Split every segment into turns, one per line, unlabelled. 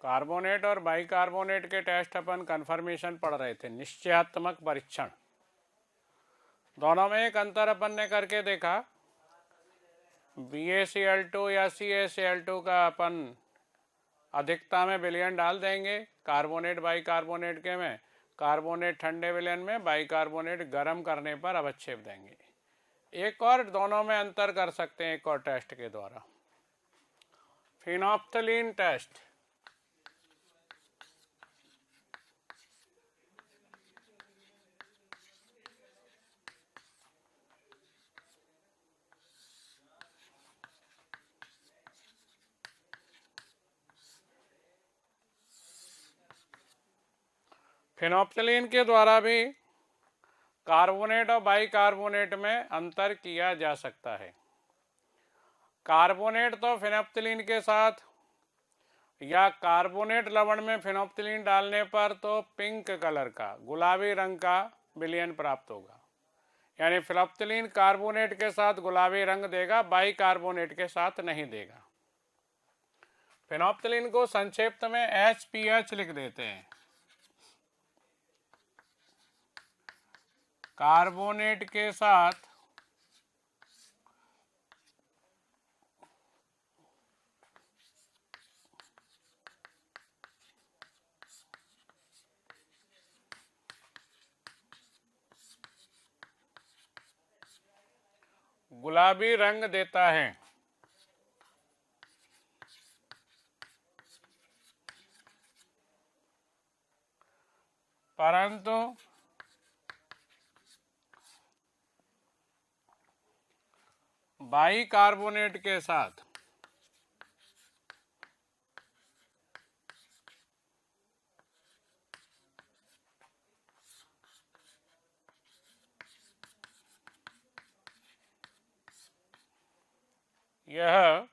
Carbonate और bicarbonate के test अपन conformation पढ़ रहे थे, निश्चयात्मक परीक्षण। दोनों में एक अंतर अपन ने करके देखा, BaCl2 या CaCl2 का अपन अधिकता में विलयन डाल देंगे कार्बोनेट बाइकार्बोनेट के में, कार्बोनेट ठंडे विलयन में, बाइकार्बोनेट गर्म करने पर अवक्षेप देंगे। एक और दोनों में अंतर कर सकते हैं एक और टेस्ट के द्वारा, फिनोप्थलीन टेस्ट। फिनोप्थलीन के द्वारा भी कार्बोनेट और बाइकार्बोनेट में अंतर किया जा सकता है। कार्बोनेट तो फिनोप्थलीन के साथ या कार्बोनेट लवण में फिनोप्थलीन डालने पर तो पिंक कलर का, गुलाबी रंग का विलयन प्राप्त होगा, यानी फिनोप्थलीन कार्बोनेट के साथ गुलाबी रंग देगा, बाइकार्बोनेट के साथ नहीं देगा। फिनोप्थलीन को संक्षिप्त में HPH लिख देते हैं। कार्बोनेट के साथ गुलाबी रंग देता है। परंतु बाइकार्बोनेट के साथ यह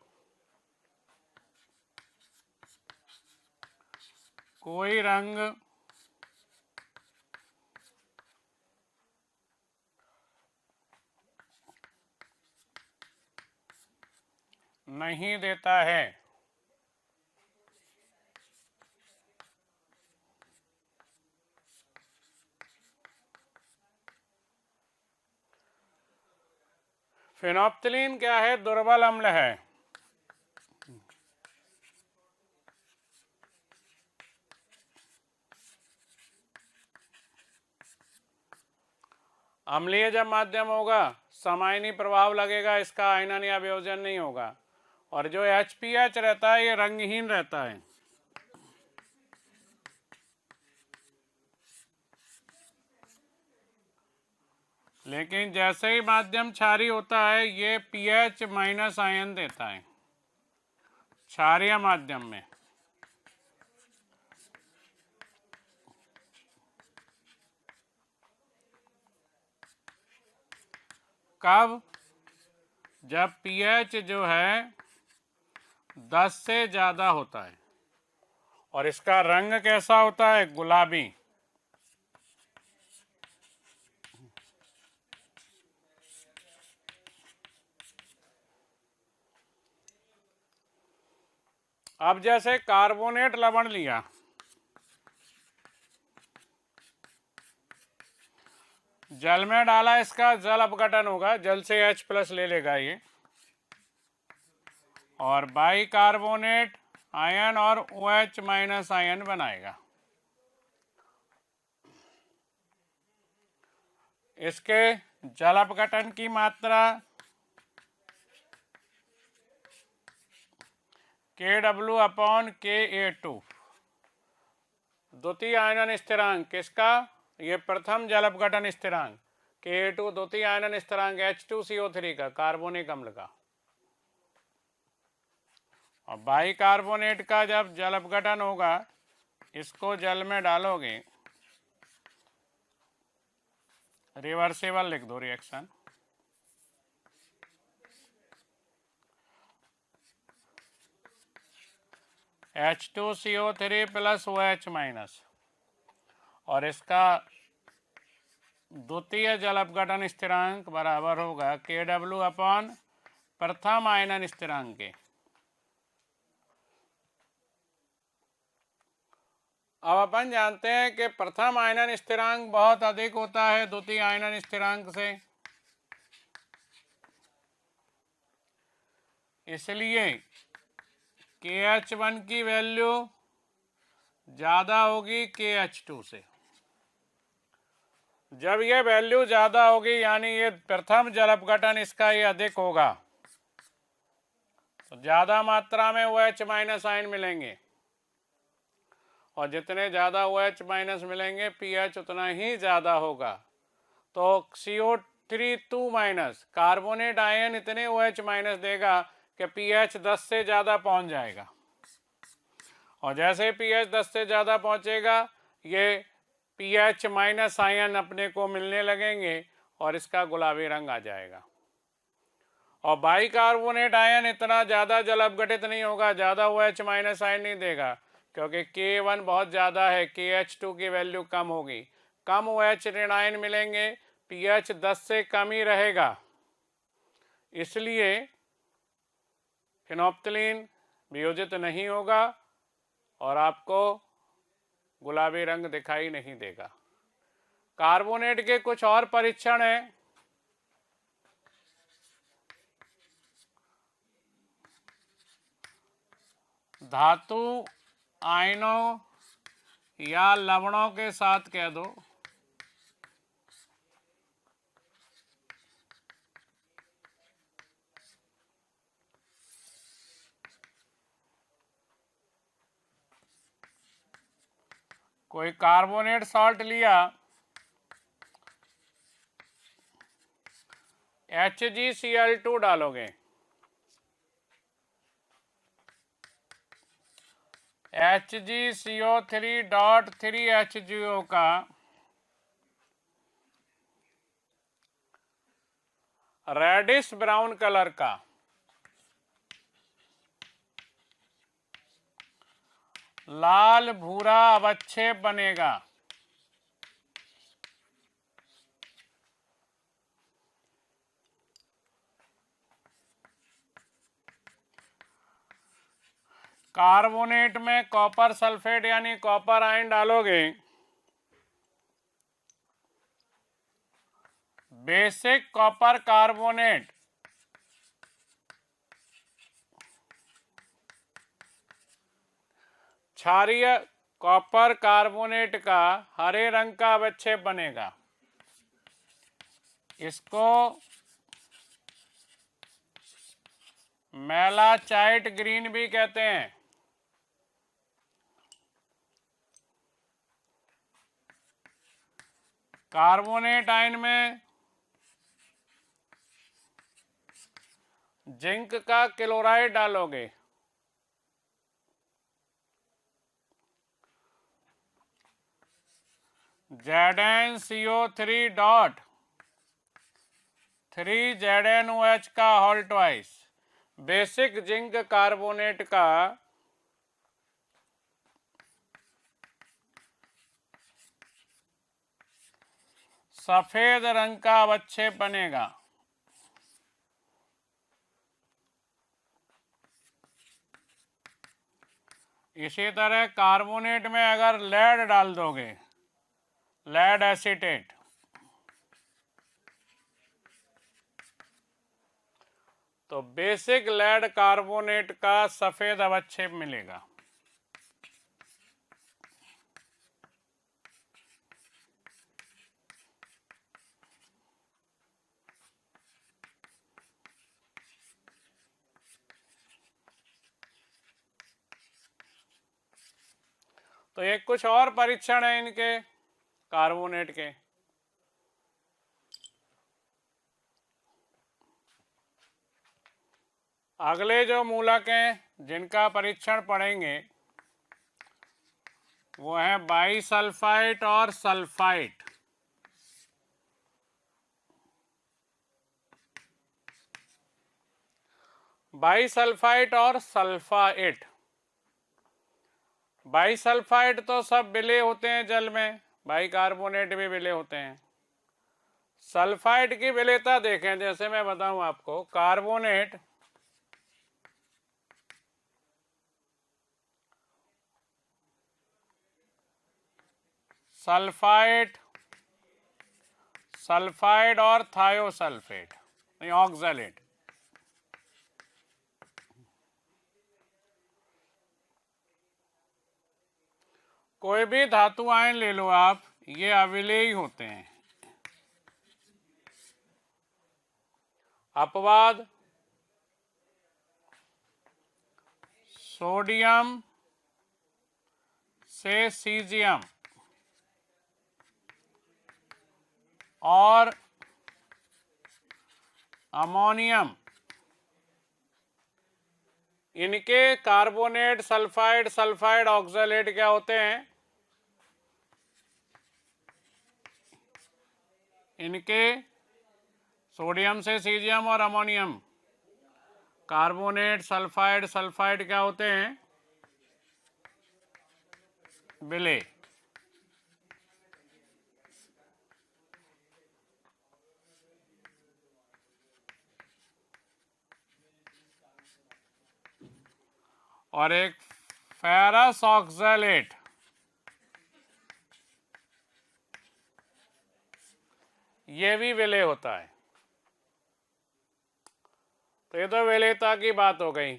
कोई रंग नहीं देता है। फिनोप्थलीन क्या है? दुर्बल अम्ल है। अम्लीय जब माध्यम होगा, समायनी प्रभाव लगेगा, इसका आयनन या वियोजन नहीं होगा। और जो HPH रहता है ये रंगहीन रहता है। लेकिन जैसे ही माध्यम क्षारीय होता है ये pH माइनस आयन देता है क्षारीय माध्यम में। कब? जब pH जो है 10 से ज़्यादा होता है। और इसका रंग कैसा होता है? गुलाबी। अब जैसे कार्बोनेट लवण लिया, जल में डाला, इसका जल अपघटन होगा, जल से H+ ले लेगा ये, और बाइकार्बोनेट आयन और OH- आयन बनाएगा। इसके जल अपघटन की मात्रा KW/Ka2, द्वितीय आयनन स्थिरांक किसका? ये प्रथम जल अपघटन स्थिरांक, Ka2 द्वितीय आयनन स्थिरांक H2CO3 का, कार्बोनिक अम्ल का। और बाइकार्बोनेट का जब जल अपघटन होगा, इसको जल में डालोगे, रिवर्सिबल लिख दो रिएक्शन, H2CO3 + OH-, और इसका द्वितीय जल अपघटन स्थिरांक बराबर होगा KW अपॉन प्रथम आयनन स्थिरांक के। अब अपन जानते हैं कि प्रथम आयनन स्थिरांक बहुत अधिक होता है द्वितीय आयनन स्थिरांक से, इसलिए KH1 की वैल्यू ज़्यादा होगी KH2 से। जब ये वैल्यू ज़्यादा होगी यानी ये प्रथम जल अपघटन इसका ये अधिक होगा, तो ज़्यादा मात्रा में OH माइनस आयन मिलेंगे, और जितने ज़्यादा OH माइनस मिलेंगे pH उतना ही ज़्यादा होगा। तो CO3 माइनस कार्बोनेट आयन इतने OH माइनस देगा कि pH 10 से ज़्यादा पहुंच जाएगा, और जैसे pH 10 से ज़्यादा पहुंचेगा ये pH माइनस आयन अपने को मिलने लगेंगे और इसका गुलाबी रंग आ जाएगा। और बाइकार्बोनेट आयन इतना ज़्यादा जल अपघटित नहीं होगा, ज़्यादा OH माइनस आयन नहीं देगा, क्योंकि K1 बहुत ज़्यादा है, KH2 की वैल्यू कम होगी, कम OH ऋण आयन मिलेंगे, pH 10 से कम ही रहेगा, इसलिए फिनोप्थिलीन वियोजित नहीं होगा और आपको गुलाबी रंग दिखाई नहीं देगा। कार्बोनेट के कुछ और परीक्षण हैं। धातु आयनों या लवणों के साथ कह दो, कोई कार्बोनेट सॉल्ट लिया, HgCl2 डालोगे, HgCO3.3HGO का रेडिश ब्राउन कलर का लाल भूरा अवक्षेप बनेगा। कार्बोनेट में कॉपर सल्फेट यानी कॉपर आयन डालोगे, बेसिक कॉपर कार्बोनेट क्षारीय कॉपर कार्बोनेट का हरे रंग का अवक्षेप बनेगा। इसको मेलाचाइट ग्रीन भी कहते हैं। कार्बोनेट आयन में जिंक का क्लोराइड डालोगे, ZnCO3.3ZnOH का whole twice, basic zinc carbonate का सफेद रंग का अवक्षेप बनेगा। इसी तरह कार्बोनेट में अगर लेड डाल दोगे, लेड एसीटेट, तो बेसिक लेड कार्बोनेट का सफेद अवक्षेप मिलेगा। तो ये कुछ और परीक्षण है इनके कार्बोनेट के। अगले जो मूलक हैं जिनका परीक्षण पढ़ेंगे वो है बाईसल्फाइट और सल्फाइट। बाईसल्फाइट और सल्फाइट, बाईसल्फाइट तो सब विलय होते हैं जल में, बाइकार्बोनेट भी विलय होते हैं, सल्फाइड की विलेयता देखें, जैसे मैं बताऊं आपको, कार्बोनेट सल्फाइड सल्फाइड और थायोसल्फेट, नहीं ऑक्सैलेट, कोई भी धातु आयन ले लो आप, ये अविलेयी होते हैं। अपवाद सोडियम से सीजियम और अमोनियम, इनके कार्बोनेट सल्फाइड सल्फाइड ऑक्सैलेट क्या होते हैं? इनके सोडियम से सीजियम और अमोनियम कार्बोनेट सल्फाइड सल्फाइड क्या होते हैं? विलेय। और एक फेरस ऑक्सैलेट, ये भी विलेय होता है। तो ये तो विलेयता की बात हो गई।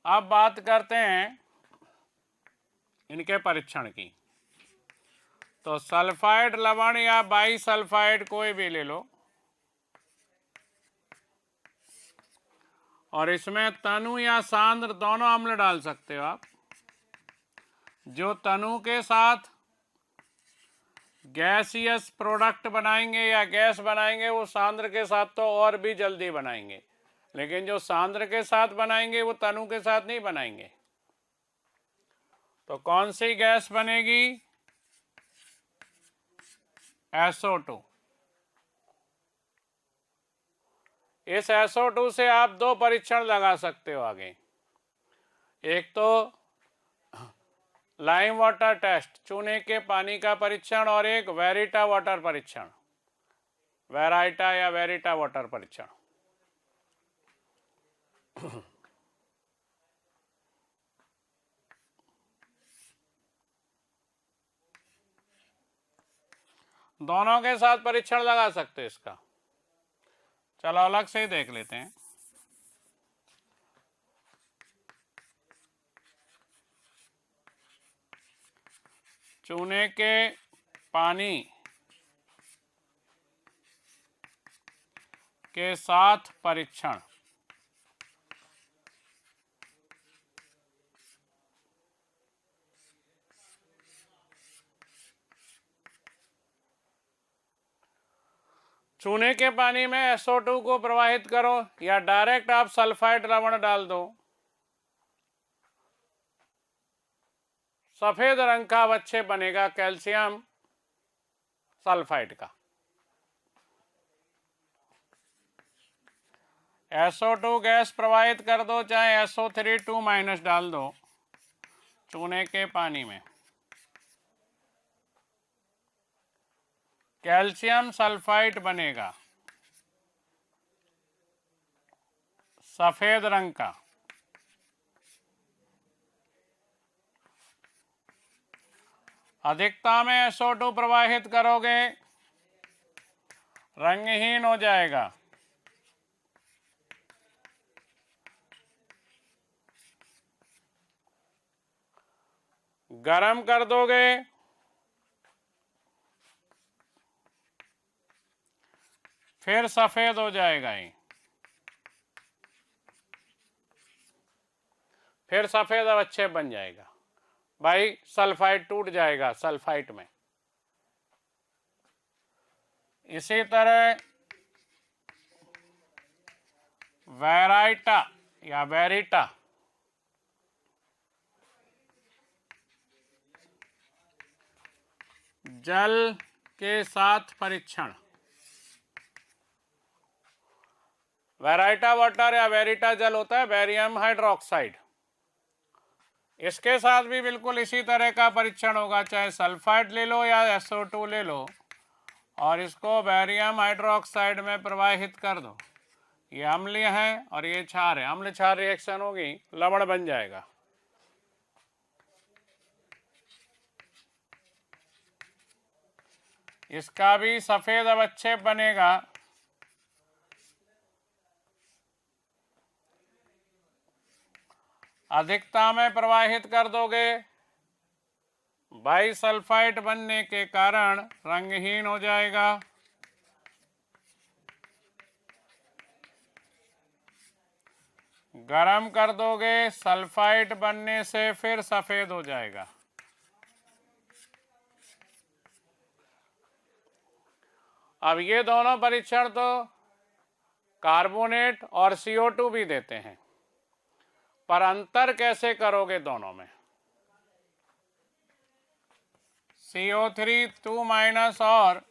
अब बात करते हैं इनके परीक्षण की। तो सल्फाइड लवण या बाई सल्फाइड कोई भी ले लो, और इसमें तनु या सांद्र दोनों अम्ल डाल सकते हो आप। जो तनु के साथ गैसियस प्रोडक्ट बनाएंगे या गैस बनाएंगे, वो सांद्र के साथ तो और भी जल्दी बनाएंगे, लेकिन जो सांद्र के साथ बनाएंगे वो तनु के साथ नहीं बनाएंगे। तो कौन सी गैस बनेगी? SO2। इस SO2 से आप दो परीक्षण लगा सकते हो आगे। एक तो लाइम वाटर टेस्ट, चूने के पानी का परीक्षण, और एक वेरिटा वाटर परीक्षण, वेराइटा या वेरिटा वाटर परीक्षण। दोनों के साथ परीक्षण लगा सकते हैं इसका। चलो अलग से ही देख लेते हैं। चूने के पानी के साथ परीक्षण। चूने के पानी में SO2 को प्रवाहित करो या डायरेक्ट आप सल्फाइड लवण डाल दो, सफेद रंग का अवच्छेद बनेगा कैल्शियम सल्फाइड का। SO2 गैस प्रवाहित कर दो, चाहे SO3 2- डाल दो चूने के पानी में, कैल्शियम सल्फाइड बनेगा सफेद रंग का। अधिकता में SO2 प्रवाहित करोगे रंगहीन हो जाएगा। गरम कर दोगे फिर सफेद हो जाएगा ही, फिर सफेद अवच्छेद बन जाएगा भाई, सल्फाइड टूट जाएगा सल्फाइड में। इसी तरह वेराइटा या वेरिटा, जल के साथ परीक्षण। वेराइटा वाटर या वेरिटा जल होता है, बेरियम हाइड्रोक्साइड, इसके साथ भी बिल्कुल इसी तरह का परीक्षण होगा, चाहे सल्फाइड ले लो या SO2 ले लो, और इसको बैरियम हाइड्रोक्साइड में प्रवाहित कर दो। ये अम्लीय है और ये क्षार है, अम्ल क्षार रिएक्शन होगी, लवण बन जाएगा। इसका भी सफेद अवक्षेप बनेगा। अधिकता में प्रवाहित कर दोगे, बाइसल्फाइड बनने के कारण रंगहीन हो जाएगा। गरम कर दोगे, सल्फाइड बनने से फिर सफेद हो जाएगा। अब ये दोनों परीक्षण तो कार्बोनेट और CO2 भी देते हैं, पर अंतर कैसे करोगे दोनों में? CO3 2- और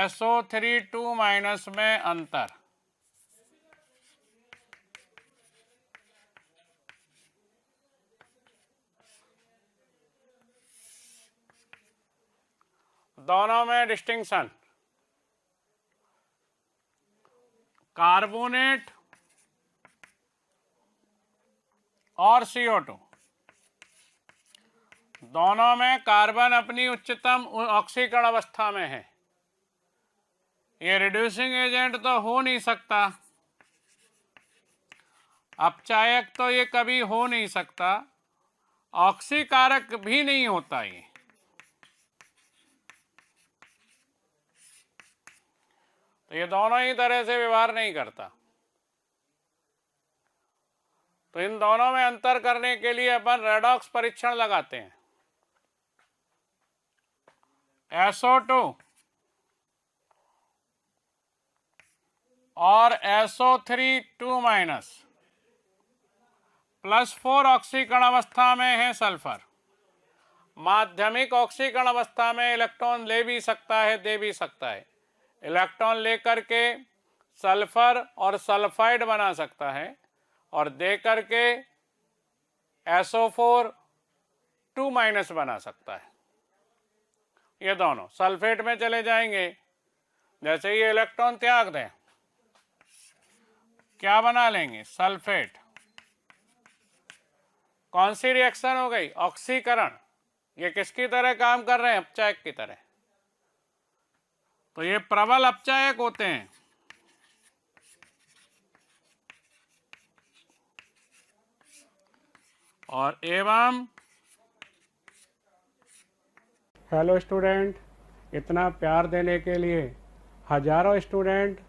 SO3 2- में अंतर। दोनों में डिस्टिंक्शन। कार्बोनेट और CO2 दोनों में कार्बन अपनी उच्चतम ऑक्सीकरण अवस्था में है। ये रिड्यूसिंग एजेंट तो हो नहीं सकता, अपचायक तो ये कभी हो नहीं सकता, ऑक्सीकारक भी नहीं होता ये। तो ये दोनों ही तरह से व्यवहार नहीं करता। तो इन दोनों में अंतर करने के लिए अपन रेडॉक्स परीक्षण लगाते हैं। SO2 और SO3 2- +4 ऑक्सीकरण अवस्था में है सल्फर। माध्यमिक ऑक्सीकरण अवस्था में इलेक्ट्रॉन ले भी सकता है, दे भी सकता है। इलेक्ट्रॉन लेकर के सल्फर और सल्फाइड बना सकता है और दे करके SO4 2- बना सकता है। ये दोनों सल्फेट में चले जाएंगे। जैसे ये इलेक्ट्रॉन त्याग दें, क्या बना लेंगे? सल्फेट। कौन सी रिएक्शन हो गई? ऑक्सीकरण। ये किसकी तरह काम कर रहे हैं? अपचायक की तरह। तो ये प्रबल अपचायक होते हैं। और एवं हेलो स्टूडेंट, इतना प्यार देने के लिए हजारों स्टूडेंट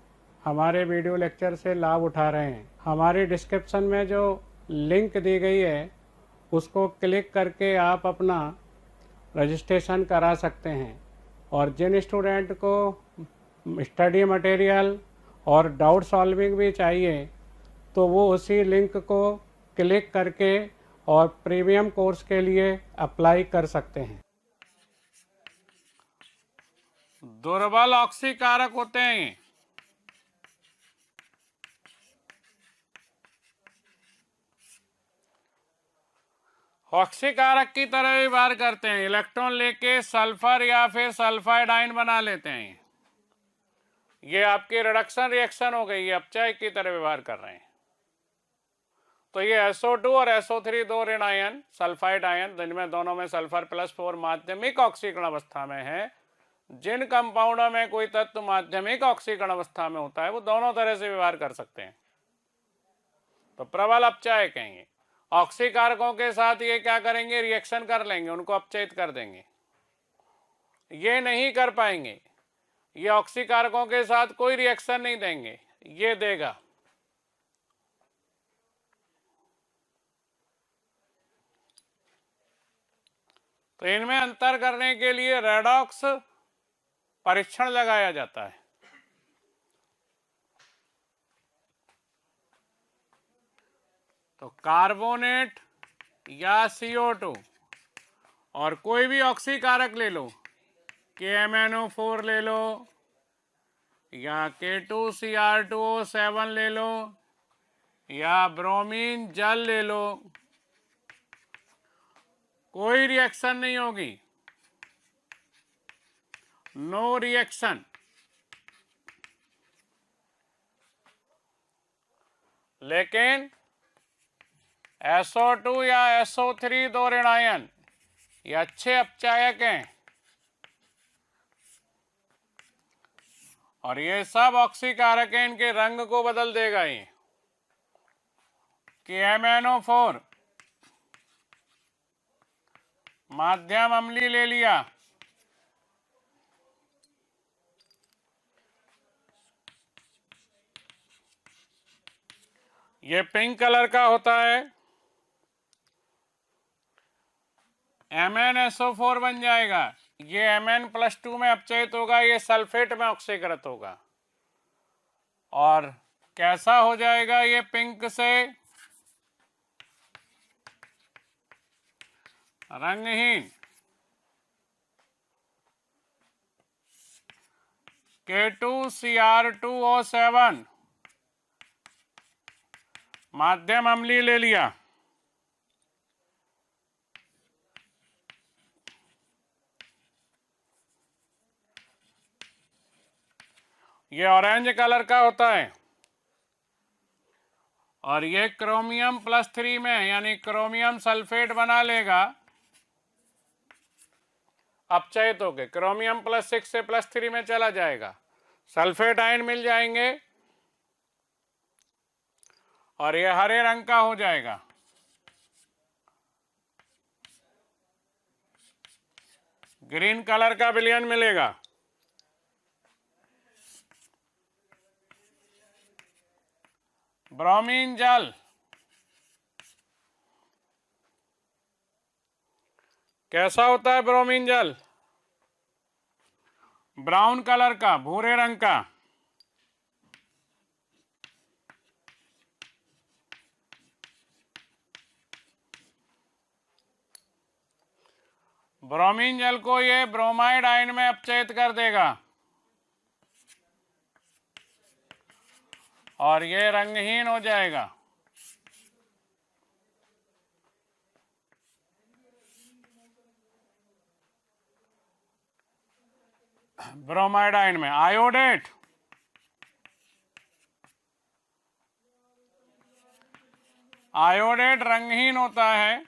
हमारे वीडियो लेक्चर से लाभ उठा रहे हैं। हमारी डिस्क्रिप्शन में जो लिंक दी गई है उसको क्लिक करके आप अपना रजिस्ट्रेशन करा सकते हैं। और जिन स्टूडेंट को स्टडी मटेरियल और डाउट सॉल्विंग भी चाहिए तो वो उसी लिंक को क्लिक करके और प्रीमियम कोर्स के लिए अप्लाई कर सकते हैं। दुर्बल ऑक्सीकारक होते हैं। ऑक्सीकारक की तरह व्यवहार करते हैं, इलेक्ट्रॉन लेके सल्फर या फिर सल्फाइड आयन बना लेते हैं। ये आपकी रिडक्शन रिएक्शन हो गई, ये अपचायक की तरह व्यवहार कर रहे हैं। तो ये SO2 और SO3 दो ऋण आयन सल्फाइड आयन, जिनमें दोनों में सल्फर +4 माध्यमिक ऑक्सीकरण अवस्था में है। जिन कंपाउंडों में कोई तत्व माध्यमिक ऑक्सीकरण अवस्था में होता है वो दोनों तरह से व्यवहार कर सकते हैं। तो प्रबल अपचायक हैं ये। ऑक्सीकारकों के साथ ये क्या करेंगे? रिएक्शन कर लेंगे, उनको अपचयित कर देंगे। ये नहीं कर पाएंगे, ये ऑक्सीकारकों के साथ कोई रिएक्शन नहीं देंगे, ये देगा। तो इनमें अंतर करने के लिए रेडॉक्स परीक्षण लगाया जाता है। तो कार्बोनेट या CO2 और कोई भी ऑक्सीकारक ले लो, KMnO4 ले लो या K2Cr2O7 ले लो या ब्रोमीन जल ले लो, कोई रिएक्शन नहीं होगी। नो रिएक्शन, लेकिन SO2 या SO3 दो ऋण आयन ये अच्छे अपचायक हैं और ये सब ऑक्सीकारक हैं, इनके रंग को बदल देगा ये कि MnO4 माध्यम अम्लीय ले लिया, ये पिंक कलर का होता है, MnSO4 बन जाएगा, ये Mn+2 में अपचयित होगा, ये सल्फेट में ऑक्सीकृत होगा और कैसा हो जाएगा ये पिंक से रंगहीन, K2Cr2O7 माध्यम अम्लीय ले लिया, ये ऑरेंज कलर का होता है और ये क्रोमियम+3 में यानी क्रोमियम सल्फेट बना लेगा अपचयित होके, क्रोमियम+6 से +3 में चला जाएगा, सल्फेट आयन मिल जाएंगे और ये हरे रंग का हो जाएगा। ग्रीन कलर का विलयन मिलेगा। ब्रोमीन जल कैसा होता है? ब्रोमीन जल ब्राउन कलर का, भूरे रंग का। ब्रोमीन जल को ये ब्रोमाइड आयन में अपचयित कर देगा और ये रंगहीन हो जाएगा। ब्रोमाइड आयन में आयोडेट रंगहीन होता है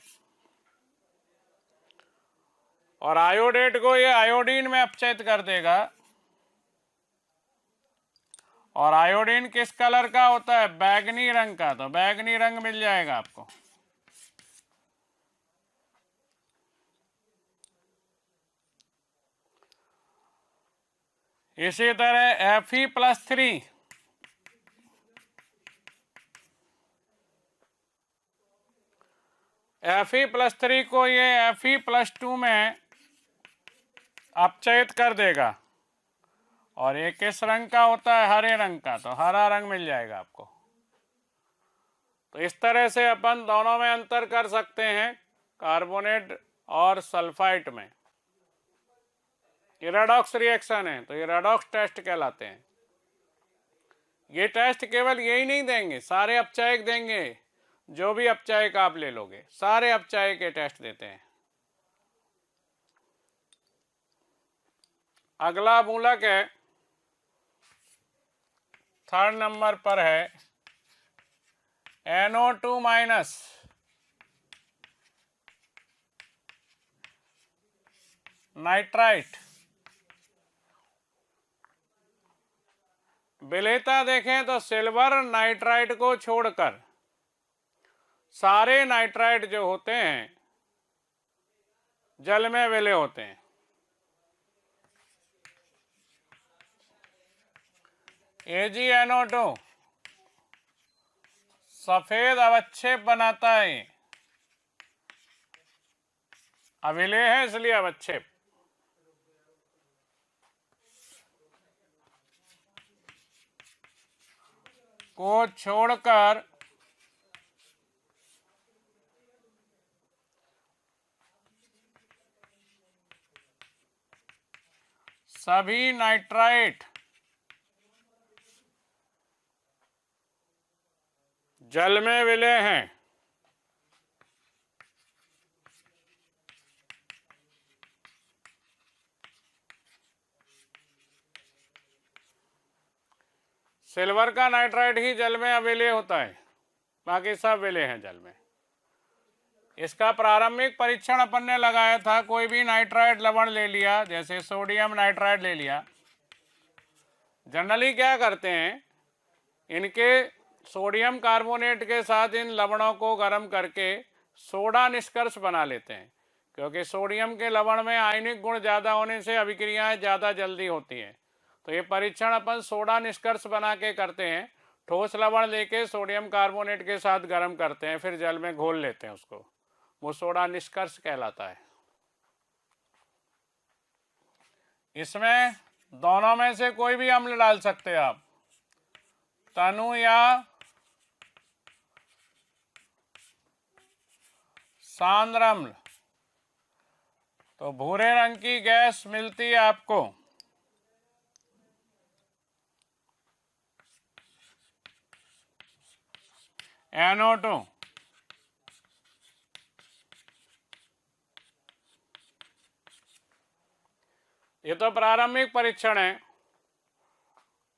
और आयोडेट को ये आयोडीन में अपचयित कर देगा और आयोडीन किस कलर का होता है? बैगनी रंग का, तो बैगनी रंग मिल जाएगा आपको। इसी तरह Fe+3 Fe+3 को ये Fe+2 में अपचयित कर देगा और ये किस रंग का होता है? हरे रंग का, तो हरा रंग मिल जाएगा आपको। तो इस तरह से अपन दोनों में अंतर कर सकते हैं, कार्बोनेट और सल्फाइट में। ये रेडॉक्स रिएक्शन है तो ये रेडॉक्स टेस्ट कहलाते हैं। ये टेस्ट केवल यही नहीं देंगे, सारे अपचायक देंगे, जो भी अपचायक आप ले लोगे सारे अपचायक के टेस्ट देते हैं। अगला मूलक है, 3rd नंबर पर है NO2- नाइट्राइट। विलेयता देखें तो सिल्वर नाइट्राइट को छोड़कर सारे नाइट्राइट जो होते हैं जल में विलय होते हैं। AgNO2 सफेद अवक्षेप बनाता है, अविलेय है इसलिए अवक्षेप। को छोड़कर सभी नाइट्राइट जल में विलय हैं। सिल्वर का नाइट्राइड ही जल में अविलेय होता है, बाकी सब विलेय हैं जल में। इसका प्रारंभिक परीक्षण अपन ने लगाया था, कोई भी नाइट्राइड लवण ले लिया, जैसे सोडियम नाइट्राइड ले लिया। जनरली क्या करते हैं, इनके सोडियम कार्बोनेट के साथ इन लवणों को गर्म करके सोडा निष्कर्ष बना लेते हैं, क्योंकि सोडियम के लवण में आयनिक गुण ज़्यादा होने से अभिक्रियाएं ज़्यादा जल्दी होती हैं। तो ये परीक्षण अपन सोडा निष्कर्ष बना के करते हैं। ठोस लवण लेके सोडियम कार्बोनेट के साथ गर्म करते हैं, फिर जल में घोल लेते हैं उसको, वो सोडा निष्कर्ष कहलाता है। इसमें दोनों में से कोई भी अम्ल डाल सकते हैं आप, तनु या सांद्र अम्ल। तो भूरे रंग की गैस मिलती है आपको। NO2। ये तो प्रारंभिक परीक्षण है।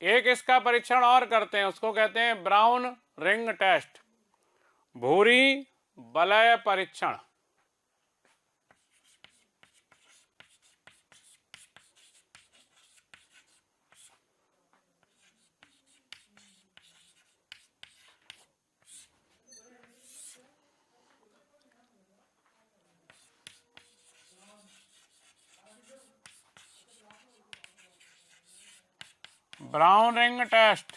एक इसका परीक्षण और करते हैं, उसको कहते हैं ब्राउन रिंग टेस्ट, भूरी वलय परीक्षण। ब्राउन रिंग टेस्ट,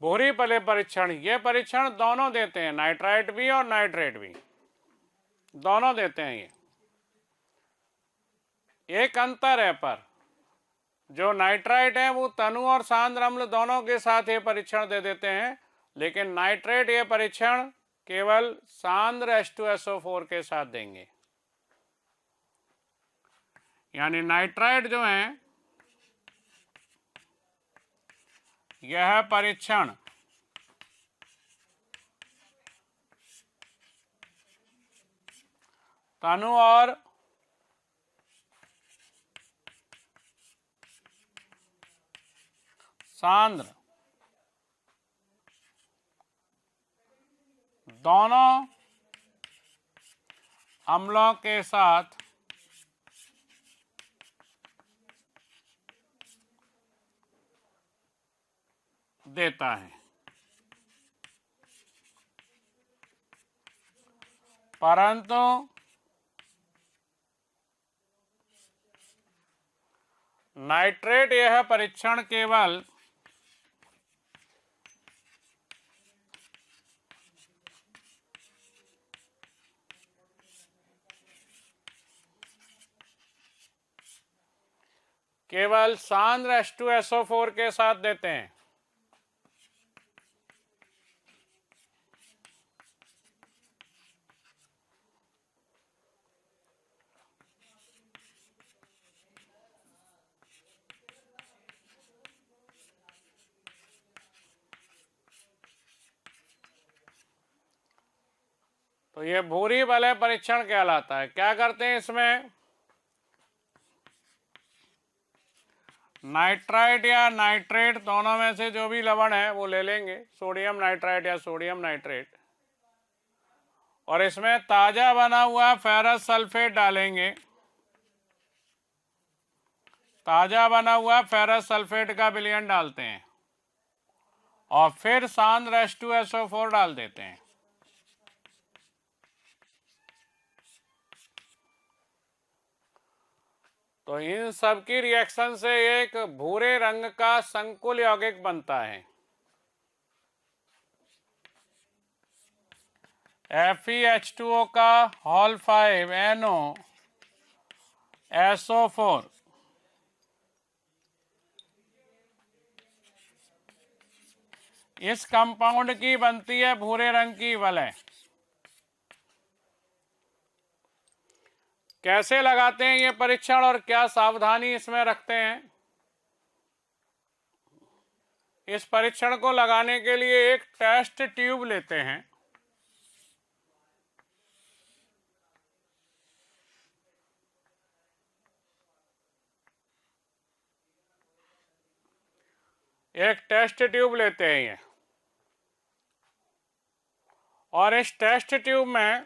भूरी वलय परीक्षण। ये परीक्षण दोनों देते हैं, नाइट्राइट भी और नाइट्रेट भी, दोनों देते हैं। ये एक अंतर है, पर जो नाइट्राइट है वो तनु और सांद्र अम्ल दोनों के साथ ये परीक्षण दे देते हैं, लेकिन नाइट्रेट ये परीक्षण केवल सांद्र H2SO4 के साथ देंगे। यानी नाइट्राइट जो है, यह परीक्षण तनु और सांद्र दोनों अम्लों के साथ देता है, परंतु नाइट्रेट यह परीक्षण केवल सांद्र H2SO4 के साथ देते हैं। तो ये भूरी वलय परीक्षण कहलाता है। क्या करते हैं इसमें, नाइट्राइट या नाइट्रेट दोनों में से जो भी लवण है वो ले लेंगे, सोडियम नाइट्राइट या सोडियम नाइट्रेट, और इसमें ताजा बना हुआ फेरस सल्फेट डालेंगे। ताजा बना हुआ फेरस सल्फेट का विलयन डालते हैं और फिर सांद्र H2SO4 डाल देते हैं। तो इन सब की रिएक्शन से एक भूरे रंग का संकुल यौगिक बनता है, FeH2O का होल 5 NOSO4। इस कंपाउंड की बनती है भूरे रंग की वलय। कैसे लगाते हैं ये परीक्षण और क्या सावधानी इसमें रखते हैं? इस परीक्षण को लगाने के लिए एक टेस्ट ट्यूब लेते हैं। एक टेस्ट ट्यूब लेते हैं ये, और इस टेस्ट ट्यूब में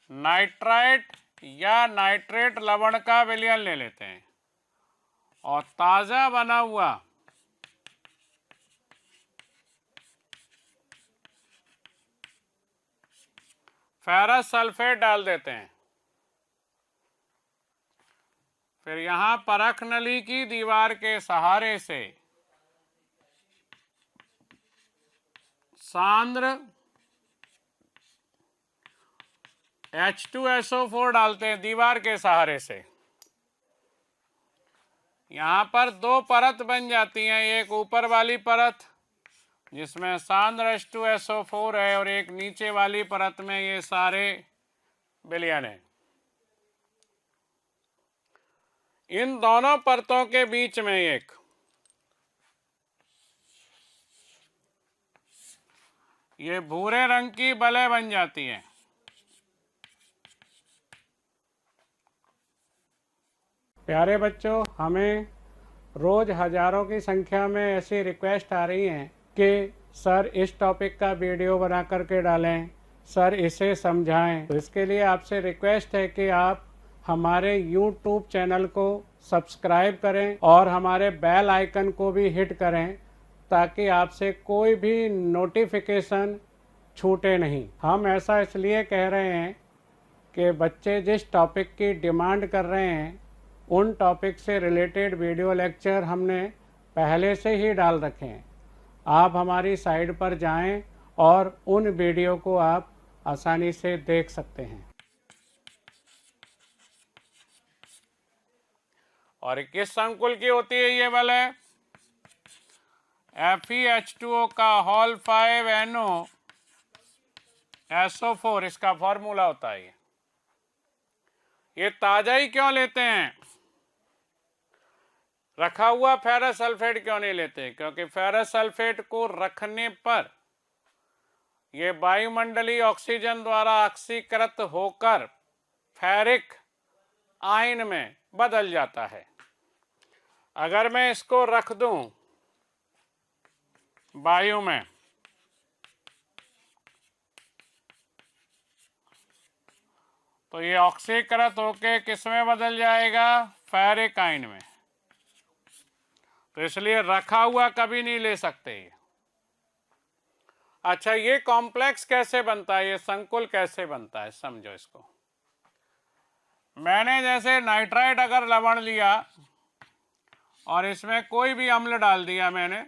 नाइट्राइट या नाइट्रेट लवण का विलयन ले लेते हैं और ताजा बना हुआ फेरस सल्फेट डाल देते हैं। फिर यहां परख नली की दीवार के सहारे से सांद्र H2SO4 डालते हैं दीवार के सहारे से। यहां पर दो परत बन जाती हैं, एक ऊपर वाली परत जिसमें सांद्र H2SO4 है और एक नीचे वाली परत में ये सारे विलयन है। इन दोनों परतों के बीच में एक ये भूरे रंग की बले बन जाती हैं। प्यारे बच्चों, हमें रोज हजारों की संख्या में ऐसी रिक्वेस्ट आ रही हैं कि सर इस टॉपिक का वीडियो बना करके डालें, सर इसे समझाएं। तो इसके लिए आपसे रिक्वेस्ट है कि आप हमारे YouTube चैनल को सब्सक्राइब करें और हमारे बेल आइकन को भी हिट करें ताकि आपसे कोई भी नोटिफिकेशन छूटे नहीं। हम ऐसा इसलिए कह रहे हैं कि बच्चे जिस टॉपिक की डिमांड कर रहे हैं उन टॉपिक से रिलेटेड वीडियो लेक्चर हमने पहले से ही डाल रखे हैं। आप हमारी साइट पर जाएं और उन वीडियो को आप आसानी से देख सकते हैं। और किस संकुल की होती है ये बले? FeH2O का होल 5NO SO4 इसका फॉर्मूला होता है। ये ताजा ही क्यों लेते हैं? रखा हुआ फेरस सल्फेट क्यों नहीं लेते? क्योंकि फेरस सल्फेट को रखने पर ये वायुमंडलीय ऑक्सीजन द्वारा ऑक्सीकृत होकर फेरिक आयन में बदल जाता है। अगर मैं इसको रख दूं वायु में तो ये ऑक्सीकृत होके किस में बदल जाएगा? फेरिक आयन में। तो इसलिए रखा हुआ कभी नहीं ले सकते। अच्छा, ये कॉम्प्लेक्स कैसे बनता है, ये संकुल कैसे बनता है, समझो इसको। मैंने जैसे नाइट्राइट अगर लवण लिया और इसमें कोई भी अम्ल डाल दिया मैंने,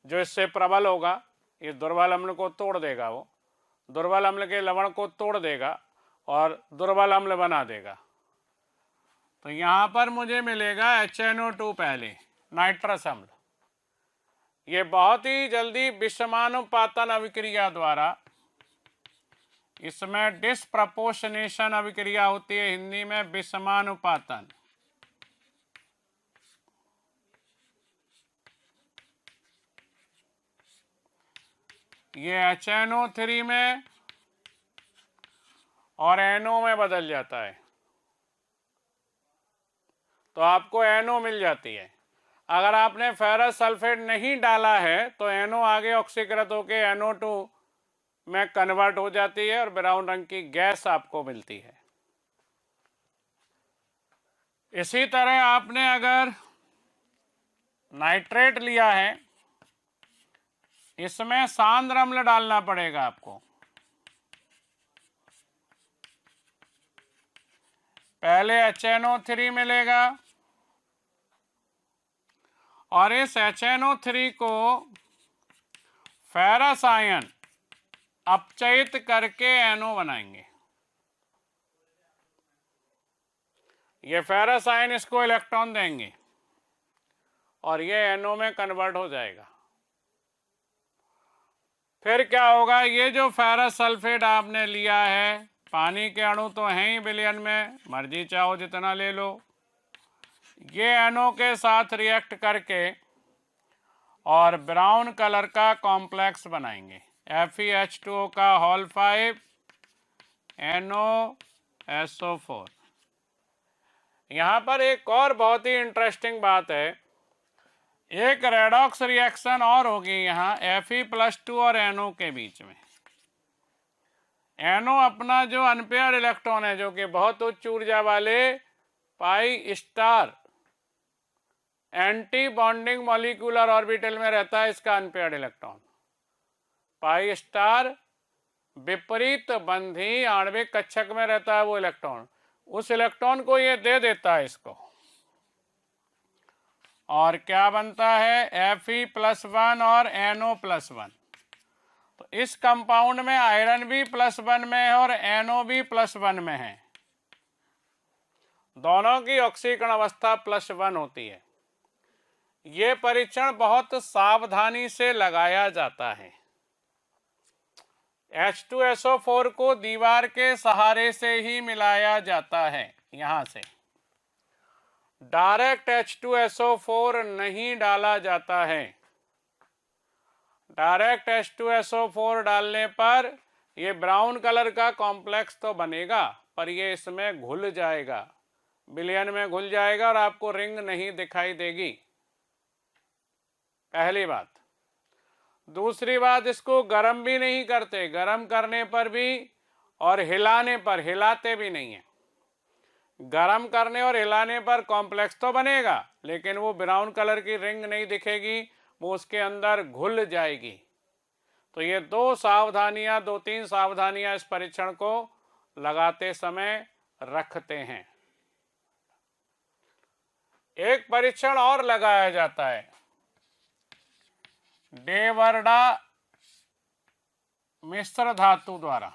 जो इससे प्रबल होगा, ये दुर्बल अम्ल को तोड़ देगा, वो दुर्बल अम्ल के लवण को तोड़ देगा और दुर्बल अम्ल बना देगा। तो यहाँ पर मुझे मिलेगा HNO2 पहले, नाइट्रस अम्ल। ये बहुत ही जल्दी विषमानुपातन अभिक्रिया द्वारा, इसमें डिस्प्रपोर्शनेशन अभिक्रिया होती है, हिंदी में विषमानुपातन। ये HNO3 में और NO में बदल जाता है, तो आपको NO मिल जाती है। अगर आपने फेरस सल्फेट नहीं डाला है तो NO आगे ऑक्सीकृत होकर NO2 में कन्वर्ट हो जाती है और ब्राउन रंग की गैस आपको मिलती है। इसी तरह आपने अगर नाइट्रेट लिया है, इसमें सांद्र अम्ल डालना पड़ेगा आपको। पहले HNO3 मिलेगा और इस HNO3 को फेरस आयन अपचयित करके NO बनाएंगे। ये फेरस आयन इसको इलेक्ट्रॉन देंगे और ये NO में कन्वर्ट हो जाएगा। फिर क्या होगा? ये जो फेरस सल्फेट आपने लिया है, पानी के अणु तो हैं ही विलयन में, मर्जी चाहो जितना ले लो, ये NO के साथ रिएक्ट करके और ब्राउन कलर का कॉम्प्लेक्स बनाएंगे। FeH2O का होल 5 NO SO4। यहाँ पर एक और बहुत ही इंटरेस्टिंग बात है, एक रेडॉक्स रिएक्शन और होगी यहाँ Fe+2 और NO के बीच में। NO अपना जो अनपेयर्ड इलेक्ट्रॉन है, जो कि बहुत उच्च ऊर्जा वाले pi star anti bonding molecular orbital में रहता है, इसका अनपेयर्ड इलेक्ट्रॉन। पाई स्टार विपरीत बंधी आणविक कक्षक में रहता है वो इलेक्ट्रॉन, उस इलेक्ट्रॉन को ये दे देता है इसको, और क्या बनता है Fe+1 और NO+1। तो इस कंपाउंड में आयरन भी +1 में है और NO भी +1 में है, दोनों की ऑक्सीकरण अवस्था +1 होती है। ये परीक्षण बहुत सावधानी से लगाया जाता है। H2SO4 को दीवार के सहारे से ही मिलाया जाता है, यहां से डायरेक्ट H2SO4 नहीं डाला जाता है। डायरेक्ट H2SO4 डालने पर ये ब्राउन कलर का कॉम्प्लेक्स तो बनेगा, पर ये इसमें घुल जाएगा, विलयन में घुल जाएगा और आपको रिंग नहीं दिखाई देगी, पहली बात। दूसरी बात, इसको गर्म भी नहीं करते, गर्म करने पर भी और हिलाने पर, हिलाते भी नहीं है। गर्म करने और हिलाने पर कॉम्प्लेक्स तो बनेगा, लेकिन वो ब्राउन कलर की रिंग नहीं दिखेगी, वो उसके अंदर घुल जाएगी। तो ये दो तीन सावधानियां इस परीक्षण को लगाते समय रखते हैं। एक परीक्षण और लगाया जाता है डेवर्डा मिश्र धातु द्वारा।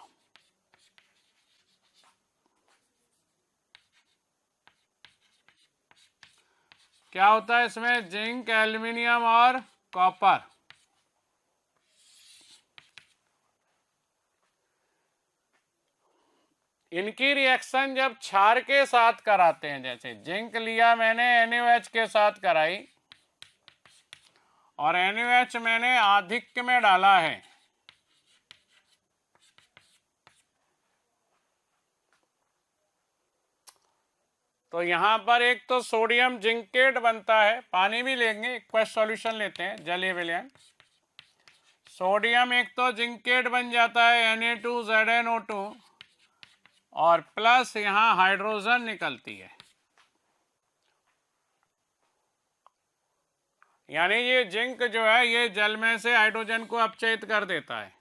क्या होता है इसमें, जिंक, एल्युमिनियम और कॉपर। इनकी रिएक्शन जब क्षार के साथ कराते हैं, जैसे जिंक लिया मैंने NaOH के साथ कराई और NaOH मैंने आधिक्य में डाला है, तो यहां पर एक तो सोडियम जिंकेट बनता है, पानी भी लेंगे, एक्वस सॉल्यूशन लेते हैं, जलीय विलयन। सोडियम एक तो जिंकेट बन जाता है Na2ZnO2 और प्लस यहां हाइड्रोजन निकलती है, यानी ये जिंक जो है ये जल में से हाइड्रोजन को अपचयित कर देता है,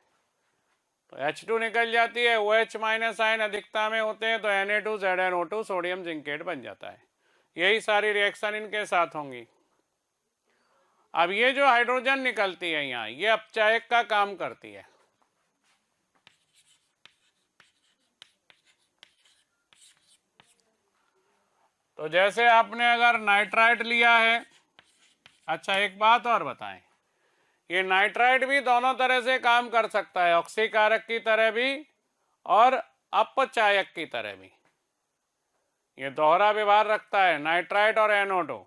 तो H2 निकल जाती है, OH- आयन अधिकता में होते हैं, तो Na2ZnO2 सोडियम जिंकेट बन जाता है। यही सारी रिएक्शन इनके साथ होंगी। अब ये जो हाइड्रोजन निकलती है यहाँ, ये अपचायक का काम करती है। तो जैसे आपने अगर नाइट्राइट लिया है, अच्छा एक बात और बताएं, ये नाइट्राइट भी दोनों तरह से काम कर सकता है, ऑक्सीकारक की तरह भी और अपचायक की तरह भी। ये दोहरा व्यवहार रखता है, नाइट्राइट और NO2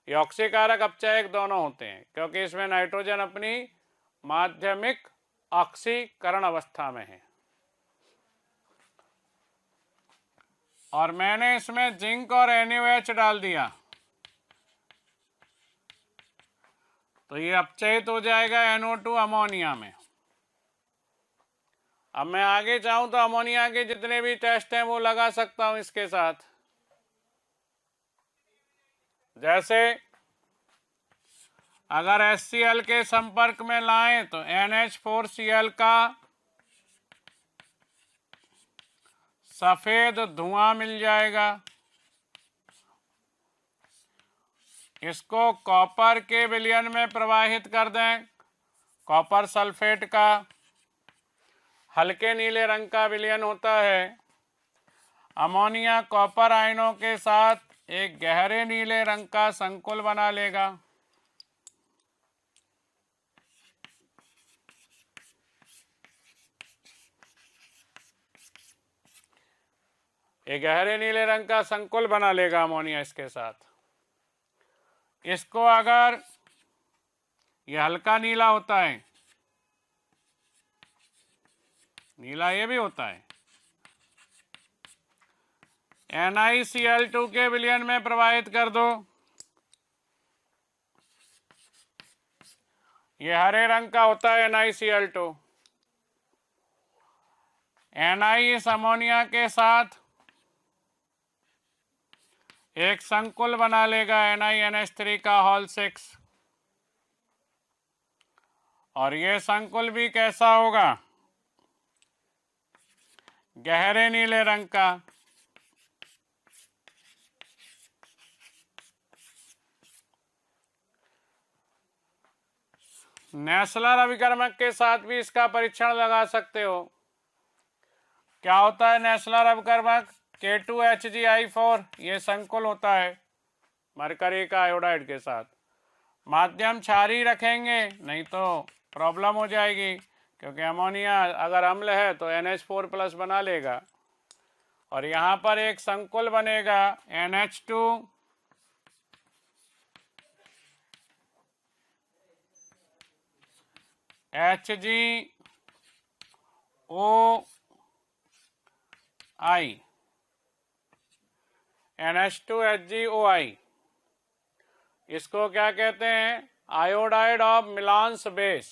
ये ऑक्सीकारक अपचायक दोनों होते हैं, क्योंकि इसमें नाइट्रोजन अपनी माध्यमिक ऑक्सीकरण अवस्था में है। और मैंने इसमें जिंक और NaOH डाल दिया, तो ये अपचयित हो जाएगा NO2 अमोनिया में। अब मैं आगे चाहूं तो अमोनिया के जितने भी टेस्ट हैं वो लगा सकता हूं इसके साथ। जैसे अगर HCl के संपर्क में लाएं तो NH4Cl का सफेद धुआं मिल जाएगा, इसको कॉपर के विलयन में प्रवाहित कर दें, कॉपर सल्फेट का हल्के नीले रंग का विलयन होता है, अमोनिया कॉपर आयनों के साथ एक गहरे नीले रंग का संकुल बना लेगा। ये गहरे नीले रंग का संकुल बना लेगा अमोनिया इसके साथ। इसको अगर ये हल्का नीला होता है, नीला ये भी होता है, NiCl2 के विलयन में प्रवाहित कर दो। ये हरे रंग का होता है NiCl2। Na इस अमोनिया के साथ एक संकुल बना लेगा NiNH3 का होल 6, और ये संकुल भी कैसा होगा? गहरे नीले रंग का। नेस्लर अभिकर्मक के साथ भी इसका परीक्षण लगा सकते हो। क्या होता है नेस्लर अभिकर्मक? K2HgI4, ये संकुल होता है मरकरी का आयोडाइड के साथ। माध्यम क्षारीय रखेंगे, नहीं तो प्रॉब्लम हो जाएगी, क्योंकि अमोनिया अगर अम्ल है तो NH4+ बना लेगा, और यहाँ पर एक संकुल बनेगा NH2 HgOI, NH2HgOI। इसको क्या कहते हैं? Iodide of Millon's base.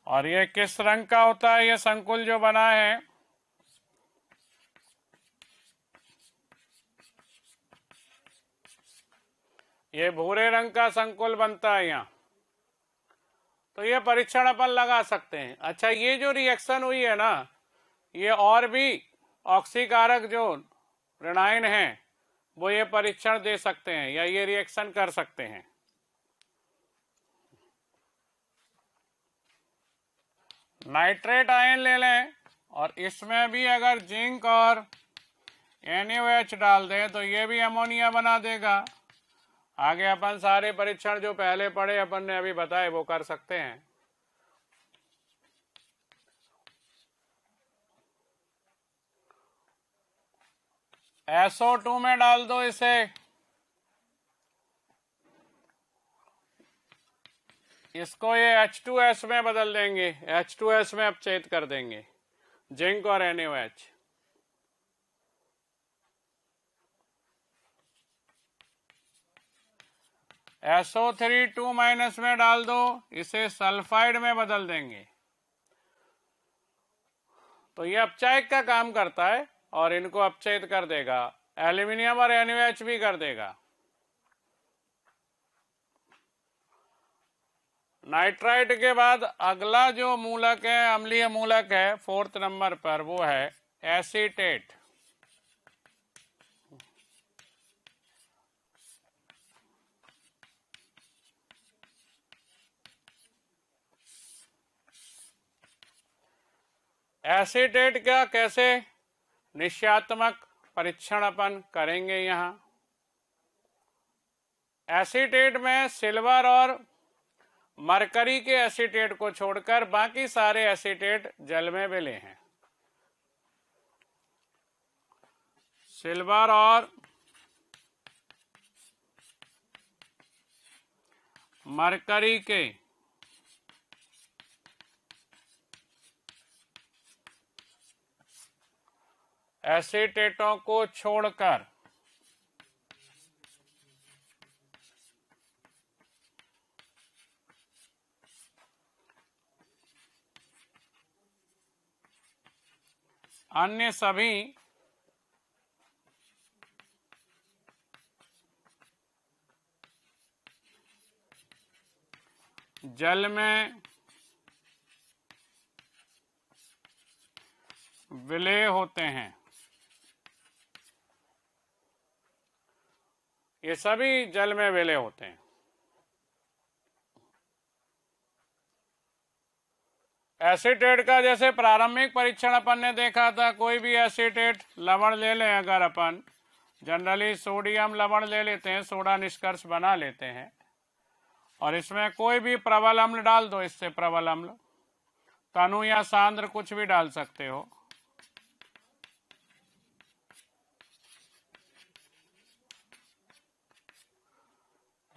और ये किस रंग का होता है? ये संकुल जो बना है ये भूरे रंग का संकुल बनता है यहाँ। तो ये परीक्षण अपन लगा सकते हैं। अच्छा, ये जो रिएक्शन हुई है ना, ये और भी ऑक्सीकारक जो ऋणायन हैं वो ये परीक्षण दे सकते हैं या ये रिएक्शन कर सकते हैं। नाइट्रेट आयन ले लें और इसमें भी अगर जिंक और NaOH डाल दें तो ये भी अमोनिया बना देगा। आगे अपन सारे परीक्षण जो पहले पढ़े अपन ने अभी बताए वो कर सकते हैं। SO2 में डाल दो इसे, इसको ये H2S में बदल देंगे, H2S में अपचयित कर देंगे जिंक और NaOH। SO3 2- में डाल दो, इसे सल्फाइड में बदल देंगे। तो ये अपचायक का काम करता है और इनको अपचयित कर देगा, एल्यूमिनियम और NaOH भी कर देगा। नाइट्राइट के बाद अगला जो मूलक है, अम्लीय मूलक है 4th नंबर पर, वो है एसीटेट। एसीटेट का कैसे निश्चयात्मक परीक्षण अपन करेंगे? यहाँ एसीटेट में सिल्वर और मरकरी के एसीटेट को छोड़कर बाकी सारे एसीटेट जल में मिले हैं। सिल्वर और मरकरी के एसीटेटों को छोड़कर अन्य सभी जल में विलय होते हैं। ये सभी जल में विलय होते हैं। एसीटेट का जैसे प्रारंभिक परीक्षण अपन ने देखा था, कोई भी एसीटेट लवण ले लें, अगर अपन जनरली सोडियम लवण ले लेते हैं, सोडा निष्कर्ष बना लेते हैं, और इसमें कोई भी प्रबल अम्ल डाल दो, इससे प्रबल अम्ल, तनु या सांद्र कुछ भी डाल सकते हो,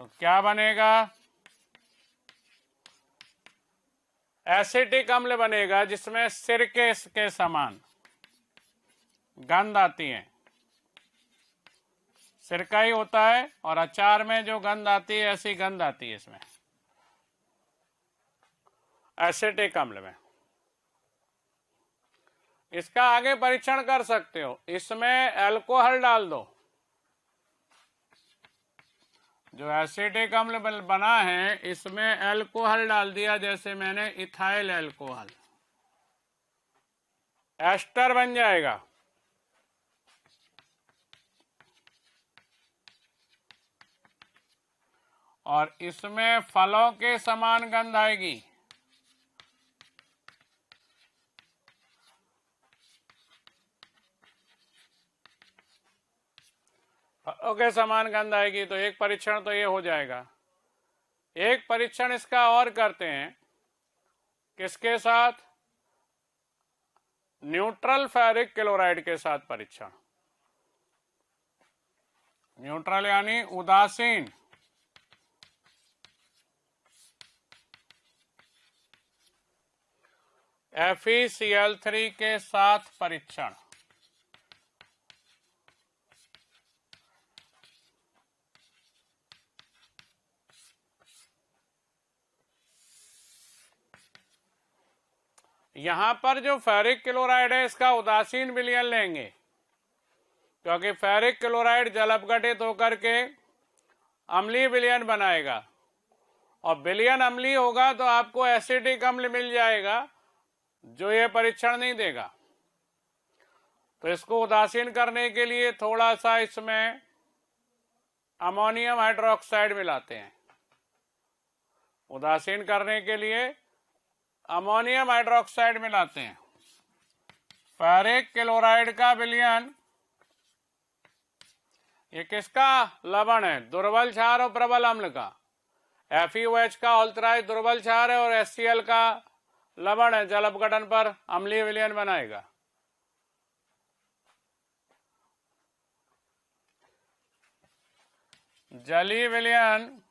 तो क्या बनेगा? एसिटिक अम्ल बनेगा जिसमें सिरके के समान गंध आती है। सिरका ही होता है और अचार में जो गंध आती है ऐसी गंध आती है इसमें, एसिटिक अम्ल में। इसका आगे परीक्षण कर सकते हो, इसमें अल्कोहल डाल दो। जो एसिटिक अम्ल बना है इसमें अल्कोहल डाल दिया, जैसे मैंने इथाइल अल्कोहल, एस्टर बन जाएगा। और इसमें फलों के समान गंध आएगी। फलों के समान गंध आएगी, तो एक परीक्षण तो ये हो जाएगा। एक परीक्षण इसका और करते हैं, किसके साथ? न्यूट्रल फेरिक क्लोराइड के साथ परीक्षण। न्यूट्रल यानी उदासीन, FeCl3 के साथ परीक्षण। यहां पर जो फेरिक क्लोराइड है इसका उदासीन विलयन लेंगे, क्योंकि फेरिक क्लोराइड जल अपघटित होकर के अम्लीय विलयन बनाएगा, और विलयन अम्लीय होगा तो आपको एसिटिक अम्ल मिल जाएगा जो ये परीक्षण नहीं देगा। तो इसको उदासीन करने के लिए थोड़ा सा इसमें अमोनियम हाइड्रोक्साइड मिलाते हैं। उदासीन करने के लिए अमोनियम हाइड्रोक्साइड मिलाते हैं। फेरिक क्लोराइड का विलयन, ये किसका लवण है? दुर्बल क्षार और प्रबल अम्ल का। FeOH का ऑल्ट्राइज दुर्बल क्षार है और HCl का लवण है, जल अपघटन पर अम्लीय विलयन बनाएगा। जलीय विलयन